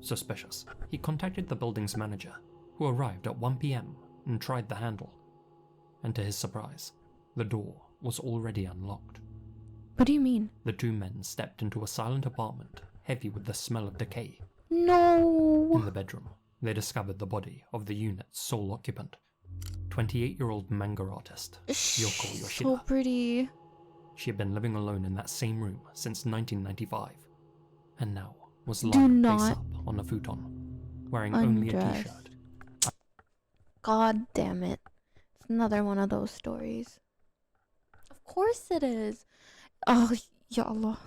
Suspicious, he contacted the building's manager, who arrived at 1 PM and tried the handle. And to his surprise, the door was already unlocked. What do you mean? The two men stepped into a silent apartment, heavy with the smell of decay. No! In the bedroom, they discovered the body of the unit's sole occupant, 28-year-old manga artist, Yoko Yoshida. So pretty. She had been living alone in that same room since 1995, and now was lying face up on a futon, wearing only a t-shirt. God damn it. It's another one of those stories. Of course it is. Oh, ya Allah.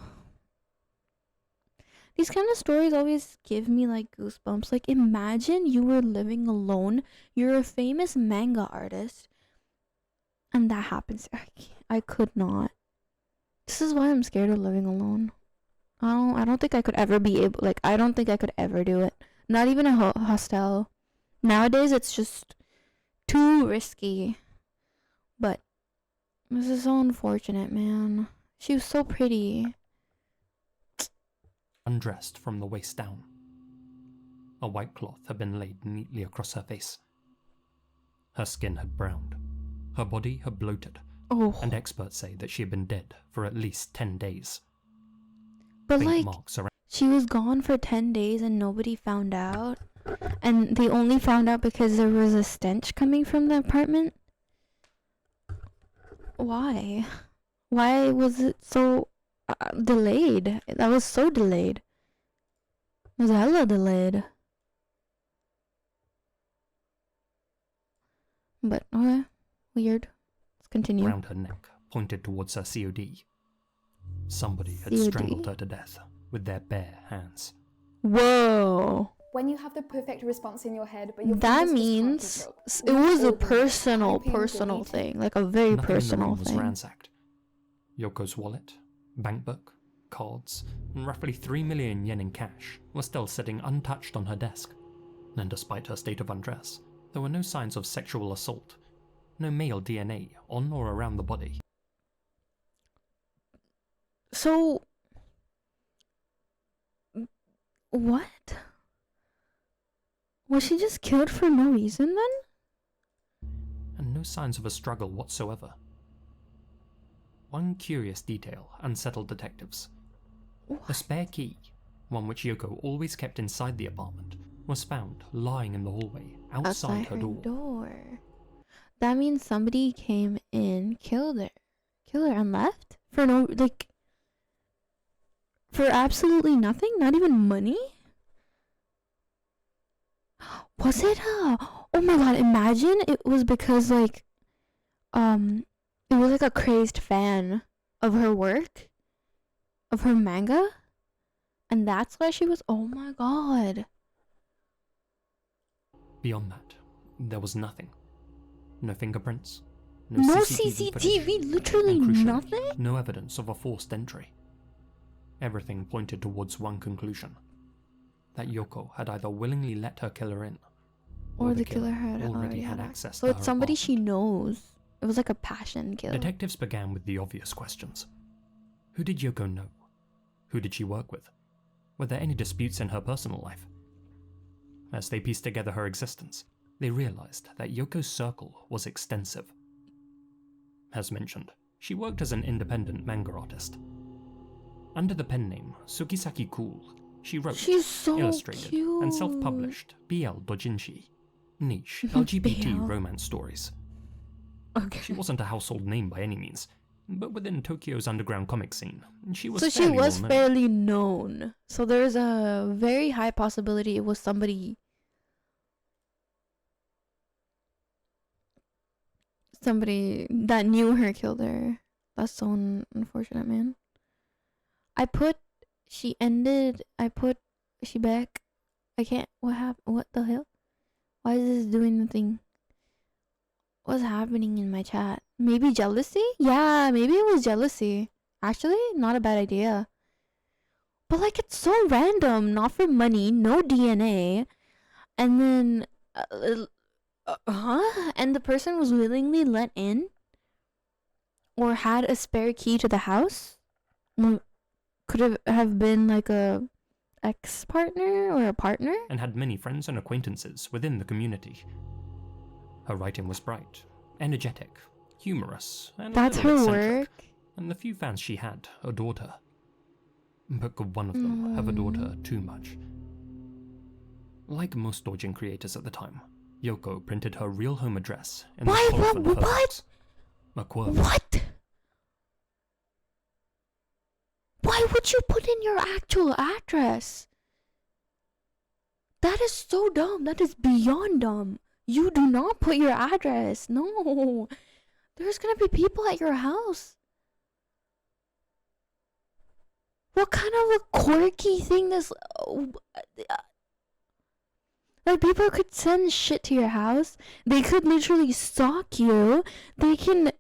These kind of stories always give me like goosebumps. Like, imagine you were living alone. You're a famous manga artist, and that happens. I could not. This is why I'm scared of living alone. I don't think I could ever be able. Like, I don't think I could ever do it. Not even a hostel. Nowadays, it's just too risky. But this is so unfortunate, man. She was so pretty. Undressed from the waist down. A white cloth had been laid neatly across her face. Her skin had browned. Her body had bloated. Oh. And experts say that she had been dead for at least 10 days. But Faint like, marks around. She was gone for 10 days and nobody found out. And they only found out because there was a stench coming from the apartment. Why? Why was it so delayed? That was so delayed. It was hella delayed. But, okay. Weird. Let's continue. Around her neck, pointed towards her COD. Somebody had COD? strangled her to death with their bare hands. Whoa. When you have the perfect response in your head, but your That fingers just can't means keep up. it was a All the personal typing, thing. Like a very Nothing personal in the room thing. was ransacked. Yoko's wallet, bank book, cards, and roughly 3 million yen in cash were still sitting untouched on her desk. And despite her state of undress, there were no signs of sexual assault, no male DNA on or around the body. So, what? Was she just killed for no reason then? And no signs of a struggle whatsoever. One curious detail unsettled detectives. What? A spare key, one which Yoko always kept inside the apartment, was found lying in the hallway outside her door. That means somebody came in, killed her, and left? For no, like, for absolutely nothing? Not even money? Was it? Oh my god, imagine it was because, like, it was like a crazed fan of her work, of her manga, and that's why she was, oh my god. Beyond that, there was nothing. No fingerprints, No CCTV footage, CCTV, literally and crucially, nothing? no evidence of a forced entry. Everything pointed towards one conclusion: that Yoko had either willingly let her killer in, Or the killer had already had access So to it's her somebody apartment. she knows. It was like a passion kill. Detectives began with the obvious questions. Who did Yoko know? Who did she work with? Were there any disputes in her personal life? As they pieced together her existence, they realized that Yoko's circle was extensive. As mentioned, she worked as an independent manga artist. Under the pen name Sukisaki Cool, she wrote, She's so illustrated, cute. and self-published BL Dojinshi, niche LGBT BL. romance stories. Okay. She wasn't a household name by any means, but within Tokyo's underground comic scene, she was So she fairly was well-known. fairly known. So there's a very high possibility it was somebody that knew her killed her. That's so unfortunate, man. I put she back. I can't. What happened? What the hell? Why is this doing nothing? What's happening in my chat? Maybe jealousy? Yeah, maybe it was jealousy. Actually, not a bad idea. But like, it's so random. Not for money, no DNA, and then, and the person was willingly let in, or had a spare key to the house. Could have been like a ex-partner or a partner? and had many friends and acquaintances within the community. Her writing was bright, energetic, humorous, and That's a little her eccentric, work. and the few fans she had adored her. But could one of them have adored her too much? Like most doujin creators at the time, Yoko printed her real home address in the colophon of her house. A quirk. What? Why would you put in your actual address? That is so dumb. That is beyond dumb. You do not put your address. No. There's gonna be people at your house. What kind of a quirky thing this... Like, people could send shit to your house. They could literally stalk you. They can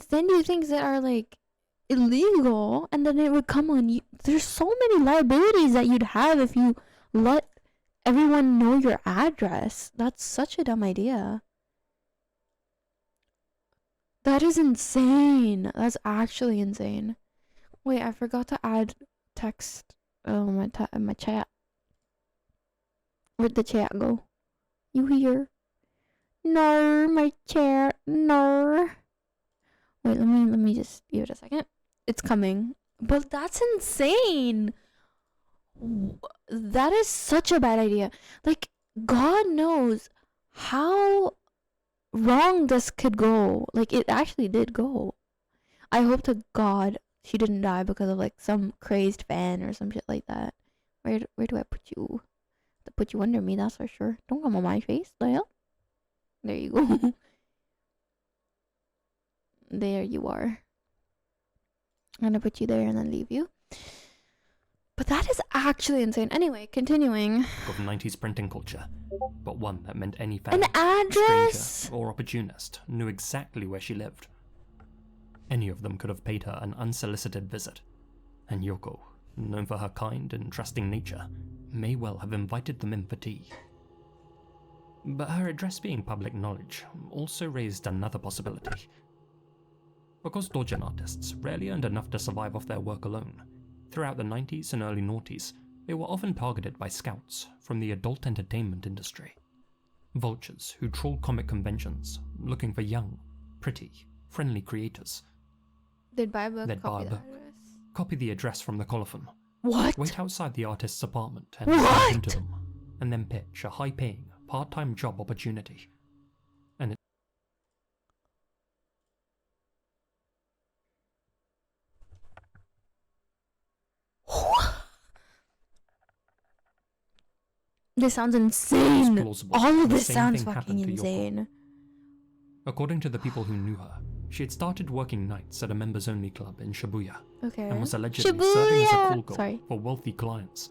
send you things that are, like, illegal, and then it would come on you. There's so many liabilities that you'd have if you let everyone know your address. That's such a dumb idea. That is insane. That's actually insane. Wait, I forgot to add text. Oh, my chat. Where'd the chat go? You here? No, my chat. No. Wait, let me just give it a second. It's coming. But that's insane. That is such a bad idea. Like, God knows how wrong this could go. Like, it actually did go. I hope to God she didn't die because of, like, some crazed fan or some shit like that. Where do I put you? To put you under me, that's for sure. Don't come on my face, Lyle. There you go. There you are. I'm gonna put you there and then leave you. But that is actually insane. Anyway, continuing. Of 90s printing culture, but one that meant any fan, An address? stranger, or opportunist knew exactly where she lived. Any of them could have paid her an unsolicited visit, and Yoko, known for her kind and trusting nature, may well have invited them in for tea. But her address being public knowledge also raised another possibility. Because doujin artists rarely earned enough to survive off their work alone, throughout the 90s and early noughties, they were often targeted by scouts from the adult entertainment industry. Vultures who trawled comic conventions, looking for young, pretty, friendly creators. They'd buy a book, They'd buy a book, copy the address from the colophon, What? wait outside the artist's apartment and What? walk into them, and then pitch a high-paying, part-time job opportunity. And This sounds insane. plausible All of the this same sounds thing fucking happened to Yoko. insane. According to the people who knew her, she had started working nights at a members-only club in Shibuya, Okay. and was allegedly serving as a call girl Sorry. for wealthy clients.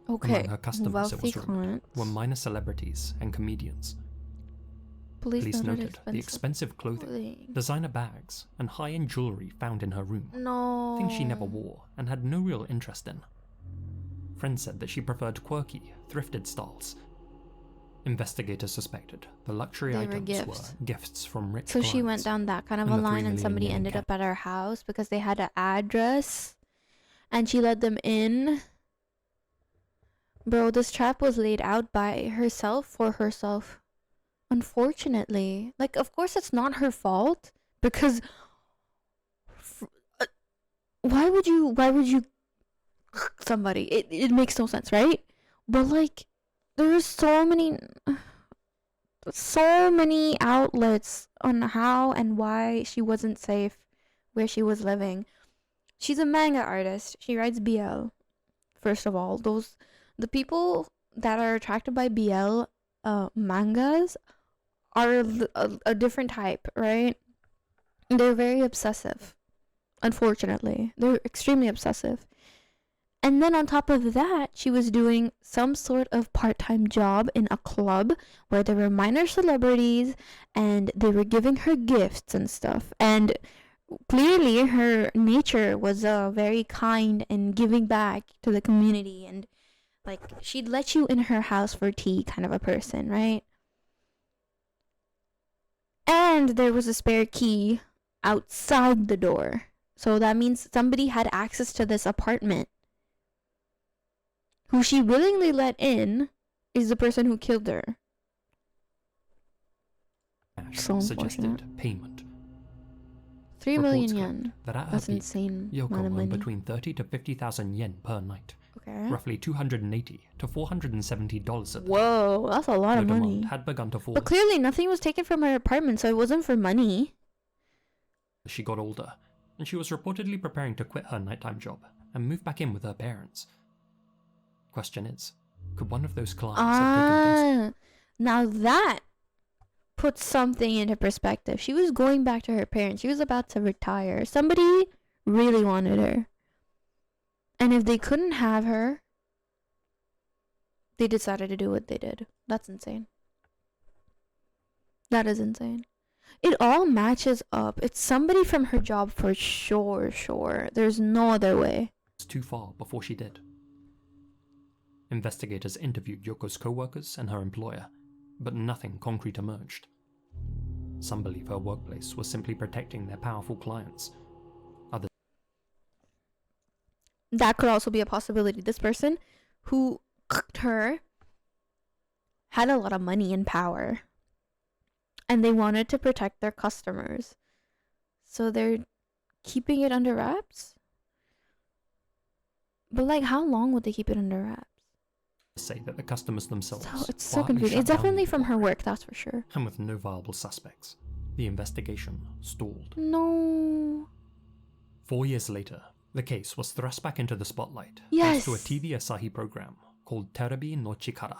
Okay. Among her customers, Wealthy it was rumored, clients. were minor celebrities and comedians. Police noted the expensive clothing, designer bags, and high-end jewelry found in her room, No. things she never wore and had no real interest in. Friends said that she preferred quirky, thrifted styles. Investigators suspected the luxury They were items gifts. were gifts from rich So clients. she went down that kind of and a the 3 line, and million somebody yen ended cap. up at her house because they had an address, and she let them in. Bro, this trap was laid out by herself for herself. Unfortunately, like, of course it's not her fault because why would you somebody? It makes no sense, right? But like, there's so many outlets on how and why she wasn't safe where she was living. She's a manga artist. She writes BL. First of all, the people that are attracted by BL mangas are a different type, right? They're very obsessive. Unfortunately, they're extremely obsessive. And then on top of that, she was doing some sort of part-time job in a club where there were minor celebrities and they were giving her gifts and stuff. And clearly her nature was very kind and giving back to the community, and like, she'd let you in her house for tea kind of a person, right? And there was a spare key outside the door. So that means somebody had access to this apartment. who she willingly let in, is the person who killed her. Cash So suggested unfortunate. payment. 3 million Reports yen. claimed that at her That's peak, insane Yoko amount of earned money. between 30 to 50,000 yen per night, Okay. roughly $280 to $470 a day. Whoa, that's a lot The of demand money. had begun to fall But clearly nothing was taken from her apartment, so it wasn't for money. as she got older, and she was reportedly preparing to quit her nighttime job and move back in with her parents. Question is, could one of those clients have taken things? Now that puts something into perspective. She was going back to her parents. She was about to retire. Somebody really wanted her. And if they couldn't have her, they decided to do what they did. That's insane. That is insane. It all matches up. It's somebody from her job for sure. There's no other way. Too far before she did. Investigators interviewed Yoko's co-workers and her employer, but nothing concrete emerged. Some believe her workplace was simply protecting their powerful clients. Others That could also be a possibility. This person who cooked her had a lot of money and power, and they wanted to protect their customers, so they're keeping it under wraps. But like, how long would they keep it under wraps? say that the customers themselves So it's so quietly confusing. shut It's down definitely the from her inquiry, work, that's for sure. and with no viable suspects, the investigation stalled. No. 4 years later, the case was thrust back into the spotlight Yes. thanks to a TV Asahi program called Terebi no Chikara,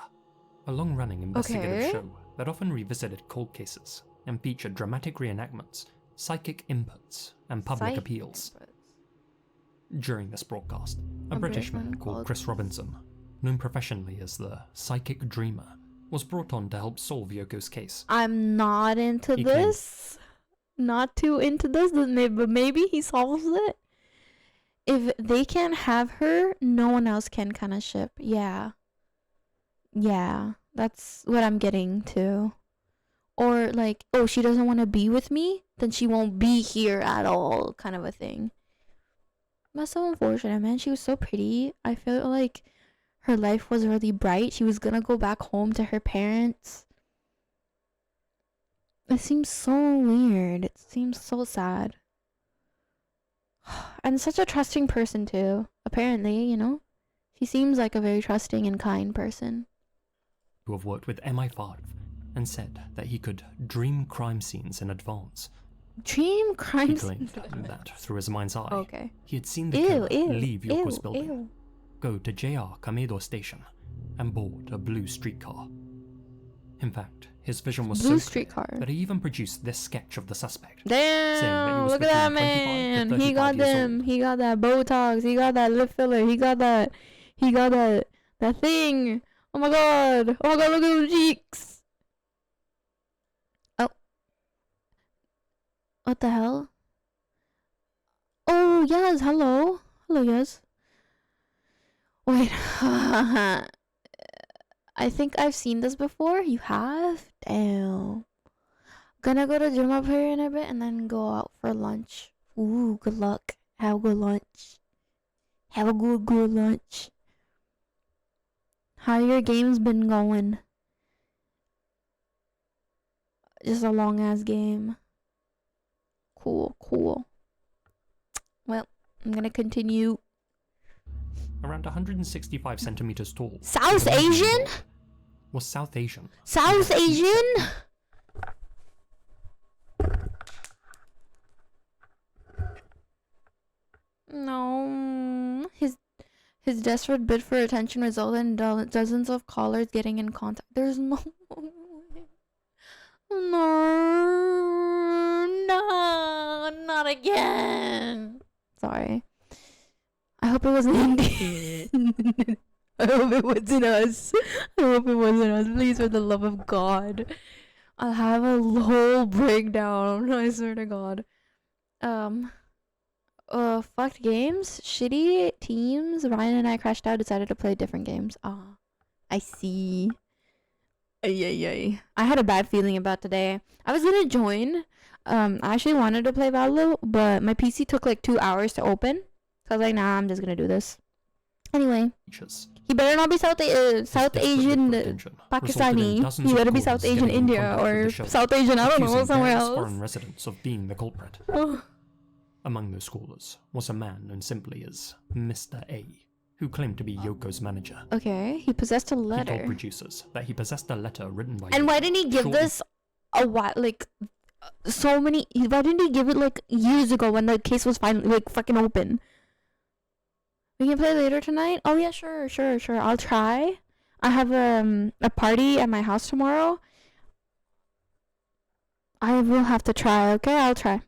a long-running investigative Okay. show that often revisited cold cases and featured dramatic reenactments, psychic inputs, and public Psych appeals. inputs. During this broadcast, a A British British man man called called- Chris Robinson, known professionally as the Psychic Dreamer, was brought on to help solve Yoko's case. I'm not into He claimed- this. Not too into this, but maybe he solves it. If they can't have her, no one else can kind of ship. Yeah. Yeah, that's what I'm getting to. Or like, oh, she doesn't want to be with me, then she won't be here at all, kind of a thing. That's so unfortunate, man. She was so pretty. I feel like her life was really bright. She was gonna go back home to her parents. It seems so weird. It seems so sad. And such a trusting person too. Apparently, you know. She seems like a very trusting and kind person. Who have worked with MI5 and said that he could dream crime scenes in advance. Dream He crimes. claimed that through his mind's eye, Okay. he had seen the Ew, killer ew, leave Yoko's ew, building, ew. go to JR Kamedo station, and board a blue streetcar. In fact, his vision was Blue so clear streetcar. that he even produced this sketch of the suspect. saying that he Damn! was Look at that between 25 to man. He 35 got years them. old. He got that Botox. He got that lip filler. He got that. That thing. Oh my god. Oh my god. Look at those cheeks. Oh. What the hell? Oh yes. Hello. Hello yes. Wait. I think I've seen this before. You have? Damn. Gonna go to gym up here in a bit and then go out for lunch. Ooh, good luck. Have a good lunch. Have a good lunch. How your games been going? Just a long ass game. Cool. Well, I'm gonna continue. Around 165 centimeters tall. South the man Asian? was South Asian. South Asian? No. His desperate bid for attention resulted in dozens of callers getting in contact. There's no. No, not again. Sorry. I hope it wasn't Indian. I hope it wasn't us. I hope it wasn't us. Please, for the love of God. I'll have a whole breakdown. I swear to God. Fucked games, shitty teams. Ryan and I crashed out, decided to play different games. Ah, I see. Ay. I had a bad feeling about today. I was gonna join. I actually wanted to play Valorant, but my PC took like 2 hours to open. So I was like, nah, I'm just gonna do this. Anyway, Features. He better not be South His Asian, desperate attention resulted in Pakistani. dozens He of better be calls South Asian getting in India contact with or the show, South Asian, I don't know, accusing somewhere various else. foreign residents of being the culprit. Among those callers was a man known simply as Mr. A, who claimed to be Yoko's manager. Okay, he possessed a He told letter. producers that he possessed a letter written by And Yoko why didn't he give shortly this a while, like, so many, why didn't he give it, like, years ago when the case was finally, like, fucking open? We can play later tonight? Oh, yeah, sure. I'll try. I have, a party at my house tomorrow. I will have to try, okay? I'll try.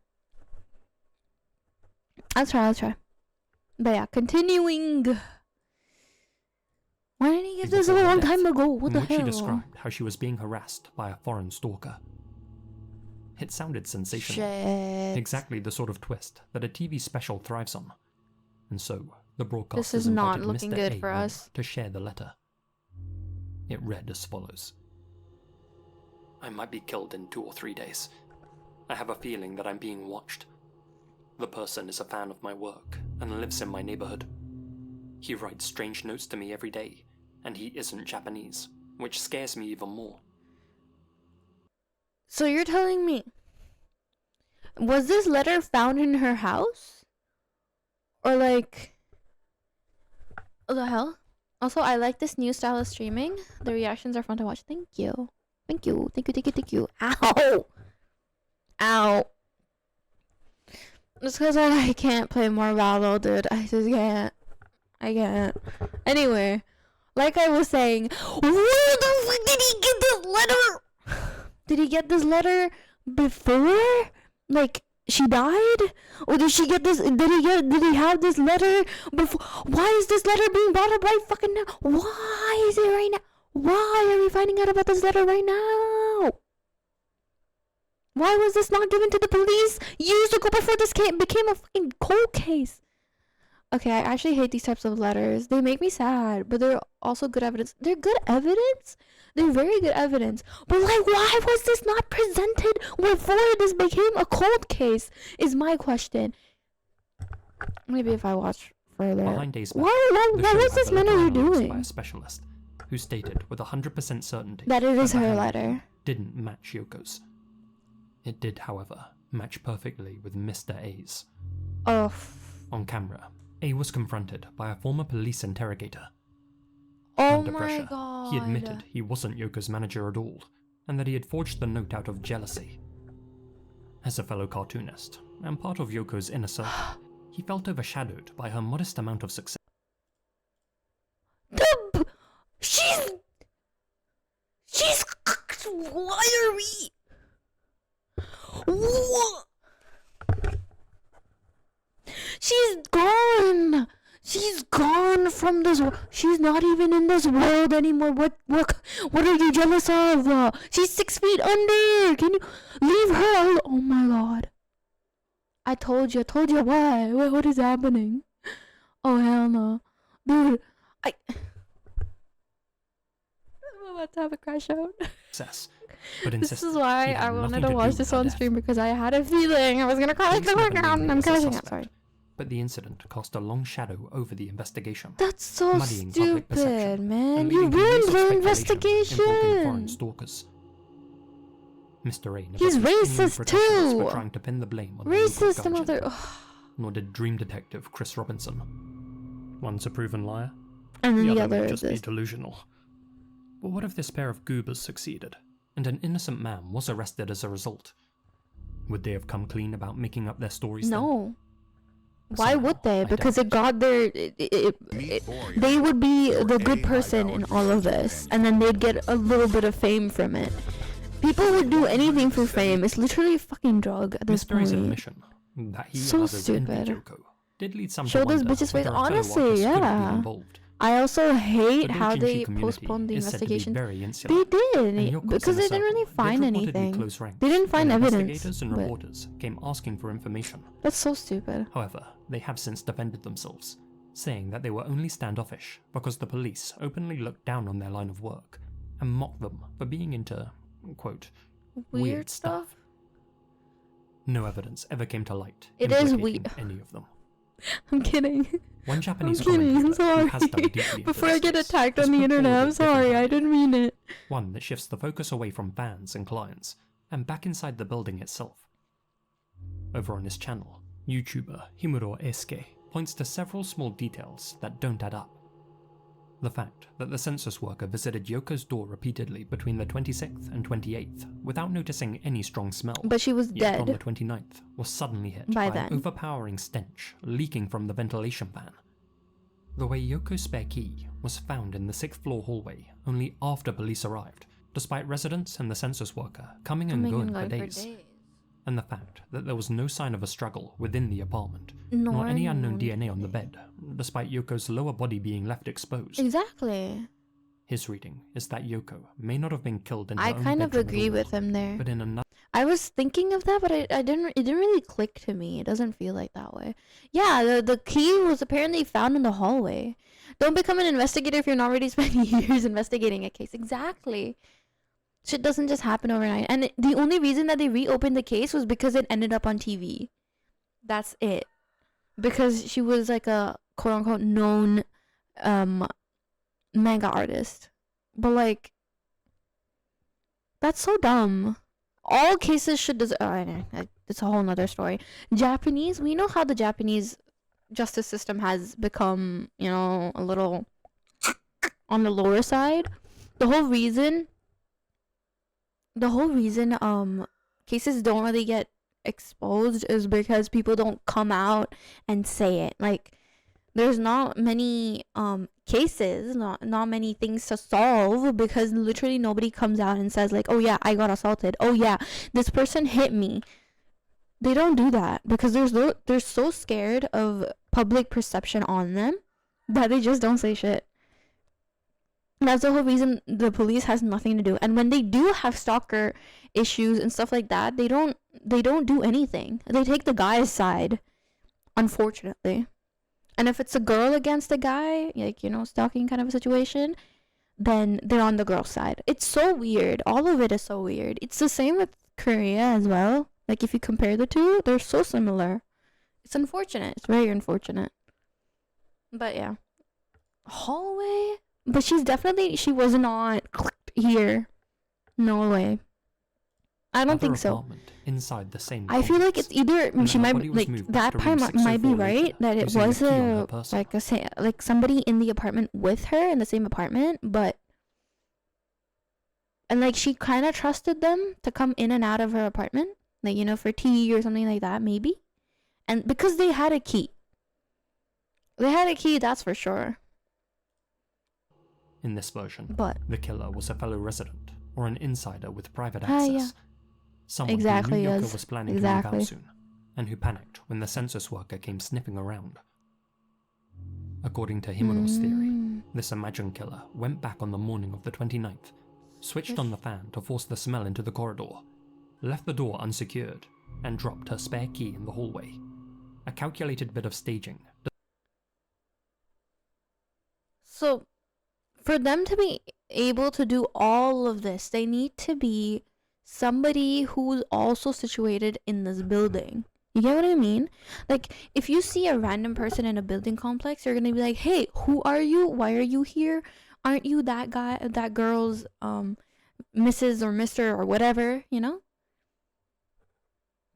But yeah, continuing. Why didn't he give this a before her long death, time ago? What in the which hell? she described how she was being harassed by a foreign stalker. It sounded sensational. Shit. Exactly the sort of twist that a TV special thrives on. And so, the broadcasters This is not invited looking Mr. good A for on us. to share the letter. It read as follows. I might be killed in 2 or 3 days. I have a feeling that I'm being watched. The person is a fan of my work and lives in my neighborhood. He writes strange notes to me every day, and he isn't Japanese, which scares me even more. So you're telling me, was this letter found in her house? Or like, what the hell? Also, I like this new style of streaming. The reactions are fun to watch. Thank you. Ow! Just because I can't play more Valo, dude. I just can't. I can't. Anyway, like I was saying, where the fuck did he get this letter? Did he get this letter before, like, she died? Or did she get this? Did he have this letter before? Why is this letter being brought up right fucking now? Why is it right now? Why are we finding out about this letter right now? Why was this not given to the police years ago before this became a fucking cold case? Okay, I actually hate these types of letters. They make me sad, but they're also good evidence. They're good evidence? They're very good evidence. But like, why was this not presented before this became a cold case? Is my question. Maybe if I watch further. Behind days back, What the was show this had a letter manager analysed by doing? a specialist who stated with 100% certainty That it is the her handwriting letter. didn't match Yoko's. It did, however, match perfectly with Mr. A's. Oh. On camera, A was confronted by a former police interrogator. Oh Under my pressure, god. he admitted he wasn't Yoko's manager at all, and that he had forged the note out of jealousy. As a fellow cartoonist, and part of Yoko's inner circle, he felt overshadowed by her modest amount of success. She's why are we? What? She's gone. She's gone from this world. She's not even in this world anymore. What are you jealous of? She's 6 feet under. Can you leave her alone? Oh my god. I told you what is happening? Oh hell no. Dude, I'm about to have a crash out. But This is why I wanted to watch this on stream, because I had a feeling I was gonna crash out. I'm crashing out, sorry. But the incident cast a long shadow over the investigation. That's so muddying public stupid, perception man. and You leading to ruined years the of speculation involving foreign investigation. stalkers. Mr. A never He's pushed any racist protesters too. for trying to pin the blame on the local Racist government, mother. nor did Dream Detective Chris Robinson. One's a proven liar, And then the the other other may is just be this. delusional. But what if this pair of goobers succeeded, and an innocent man was arrested as a result? Would they have come clean about making up their stories then? No. Why Somehow, would they? I Because doubt it got their. They would be the good person in all of this, and then they'd get a little bit of fame from it. People would do anything for fame. It's literally a fucking drug at this Mr. A's point. admission that he So and others envied stupid. Yoko did lead some Show to this wonder bitch's whether face. a fellow Honestly, artist could have been yeah. involved. I also hate The how doujinshi they community postponed the is said to be investigation. very insular, They and did, Yoko's because inner they didn't really circle find did reportedly anything. close ranks They didn't find when evidence. investigators and But reporters came asking for information. that's so stupid. However, they have since defended themselves, saying that they were only standoffish because the police openly looked down on their line of work and mocked them for being into, quote, weird stuff. No evidence ever came to light It is implicating weird. any of them. I'm kidding. One Japanese I'm kidding, I'm commentator who has sorry. dug deeply into Before this I get case attacked has on the put internet, forward a I'm different sorry, I idea. didn't mean it. One that shifts the focus away from fans and clients and back inside the building itself. Over on his channel, YouTuber Himuro Eisuke points to several small details that don't add up. The fact that the census worker visited Yoko's door repeatedly between the 26th and 28th without noticing any strong smell, But she was yet on the dead 29th was suddenly hit by by then. an overpowering stench leaking from the ventilation fan. The way Yoko's spare key was found in the 6th floor hallway only after police arrived, despite residents and the census worker coming and going for days. And the fact that there was no sign of a struggle within the apartment, nor any unknown DNA on the bed, despite Yoko's lower body being left exposed. Exactly. His reading is that Yoko may not have been killed in her I own kind of bedroom at agree all, with him there. but in another. I was thinking of that, but it didn't really click to me. It doesn't feel like that way. Yeah, the key was apparently found in the hallway. Don't become an investigator if you're not already spending years investigating a case. Exactly. Shit doesn't just happen overnight. And the only reason that they reopened the case was because it ended up on TV. That's it. Because she was like a quote unquote known manga artist. But like, that's so dumb. All cases should it's a whole nother story. Japanese, we know how the Japanese justice system has become, you know, a little on the lower side. The whole reason cases don't really get exposed is because people don't come out and say it. Like, there's not many cases, not many things to solve, because literally nobody comes out and says like, oh yeah, I got assaulted, oh yeah, this person hit me. They don't do that because they're so scared of public perception on them that they just don't say shit. That's the whole reason the police has nothing to do. And when they do have stalker issues and stuff like that, they don't do anything. They take the guy's side, unfortunately. And if it's a girl against a guy, like, you know, stalking kind of a situation, then they're on the girl's side. It's so weird. All of it is so weird. It's the same with Korea as well. Like, if you compare the two, they're so similar. It's unfortunate. It's very unfortunate. But yeah. Hallway? But she was not clicked here. No way. I don't think so. Inside the same I feel like it's either she might body was like moved that to part room might be 604 right later, that it using was the key on her a person. like somebody in the apartment with her in the same apartment, but and like she kind of trusted them to come in and out of her apartment, like, you know, for tea or something like that, maybe, and because they had a key, that's for sure. In this version, But the killer was a fellow resident or an insider with private access. yeah. Someone Exactly, who knew Yoko yes. was planning to Exactly. move out soon, and who panicked when the census worker came sniffing around. According to Himuro's theory, this imagined killer went back on the morning of the 29th, switched on the fan to force the smell into the corridor, left the door unsecured, and dropped her spare key in the hallway. A calculated bit of staging. So, for them to be able to do all of this, they need to be somebody who's also situated in this building. You get what I mean? Like, if you see a random person in a building complex, you're gonna be like, hey, who are you? Why are you here? Aren't you that guy, that girl's Mrs. or Mr. or whatever, you know?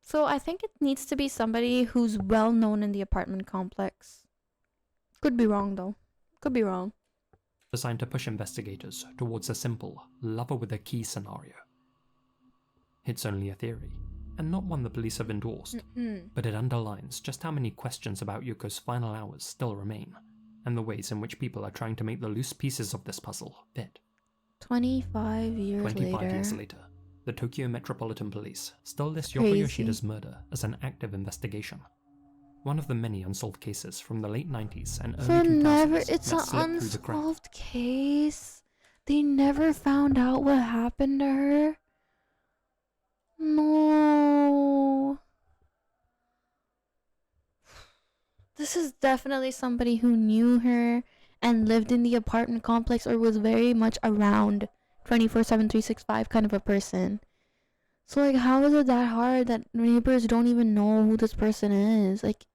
So I think it needs to be somebody who's well known in the apartment complex. Could be wrong though. Could be wrong. Designed to push investigators towards a simple lover with a key scenario. It's only a theory, and not one the police have endorsed, but it underlines just how many questions about Yuko's final hours still remain, and the ways in which people are trying to make the loose pieces of this puzzle fit. 25 years later, the Tokyo Metropolitan Police still list Yoko Crazy. Yoshida's murder as an active investigation. One of the many unsolved cases from the late 90s and early 2000s It's that an slipped through the cracks. unsolved case. They never found out what happened to her. No. This is definitely somebody who knew her and lived in the apartment complex or was very much around 24/7, 365 kind of a person. So like, how is it that hard that neighbors don't even know who this person is? Like,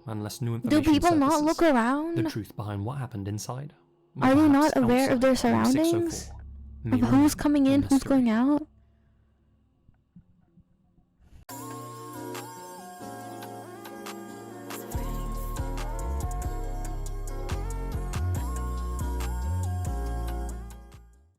unless new Do information people not surfaces. look around? The truth behind what happened inside. Or Are they perhaps not aware of their outside Room surroundings? 604 Of may who's remain coming a in, who's mystery. going out?